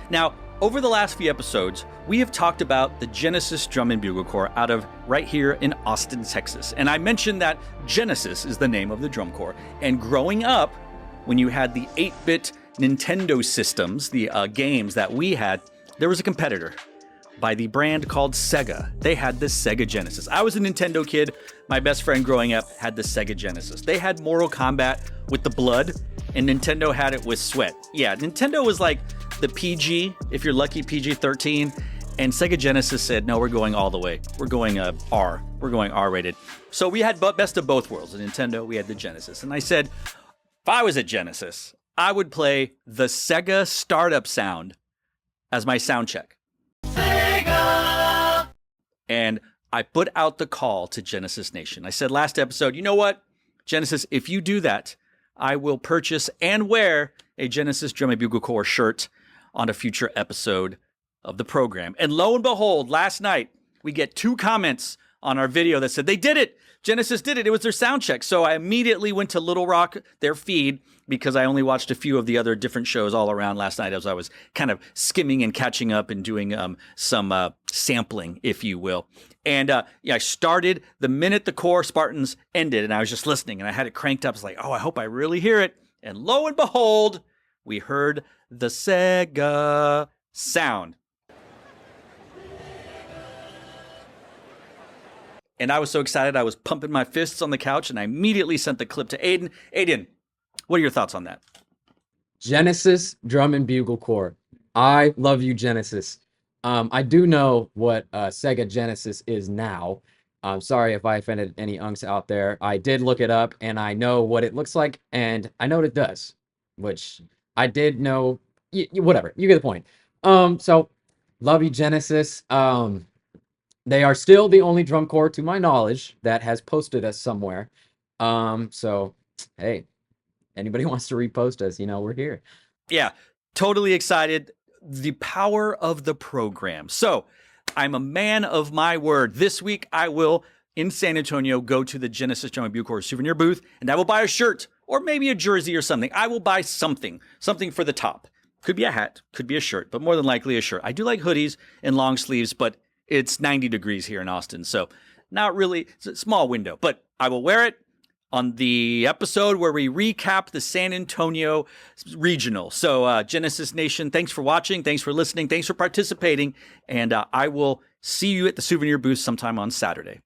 Now, over the last few episodes, we have talked about the Genesis Drum and Bugle Corps out of right here in Austin, Texas. And I mentioned that Genesis is the name of the drum corps. And growing up, when you had the 8-bit Nintendo systems, the games that we had, there was a competitor by the brand called Sega. They had the Sega Genesis. I was a Nintendo kid. My best friend growing up had the Sega Genesis. They had Mortal Kombat with the blood, and Nintendo had it with sweat. Yeah, Nintendo was like the PG, if you're lucky, PG-13, and Sega Genesis said, no, we're going all the way. We're going R. We're going R-rated. So we had best of both worlds. The Nintendo, we had the Genesis. And I said, if I was at Genesis, I would play the Sega startup sound as my sound check. Sega! And I put out the call to Genesis Nation. I said last episode, you know what, Genesis, if you do that, I will purchase and wear a Genesis Drum and Bugle Corps shirt on a future episode of the program. And lo and behold, last night, we get 2 comments on our video that said, they did it. Genesis did it. It was their sound check. So I immediately went to Little Rock, their feed, because I only watched a few of the other different shows all around last night as I was kind of skimming and catching up and doing some sampling, if you will. And I started the minute the Corps Spartans ended, and I was just listening, and I had it cranked up. I was like, oh, I hope I really hear it. And lo and behold, we heard the Sega sound. And I was so excited, I was pumping my fists on the couch, and I immediately sent the clip to Aiden. Aiden, what are your thoughts on that? Genesis Drum and Bugle Corps. I love you, Genesis. I do know what Sega Genesis is now. I'm sorry if I offended any unks out there. I did look it up, and I know what it looks like, and I know what it does, which I did know. Whatever, you get the point. So, love you, Genesis. They are still the only drum corps, to my knowledge, that has posted us somewhere. So, hey, anybody wants to repost us, we're here. Yeah, totally excited. The power of the program. So, I'm a man of my word. This week, I will, in San Antonio, go to the Genesis Drum and Bugle Corps souvenir booth, and I will buy a shirt, or maybe a jersey or something. I will buy something for the top. Could be a hat, could be a shirt, but more than likely a shirt. I do like hoodies and long sleeves, but it's 90 degrees here in Austin, so not really, it's a small window, but I will wear it on the episode where we recap the San Antonio regional. So Genesis Nation, thanks for watching, thanks for listening, thanks for participating, and I will see you at the souvenir booth sometime on Saturday.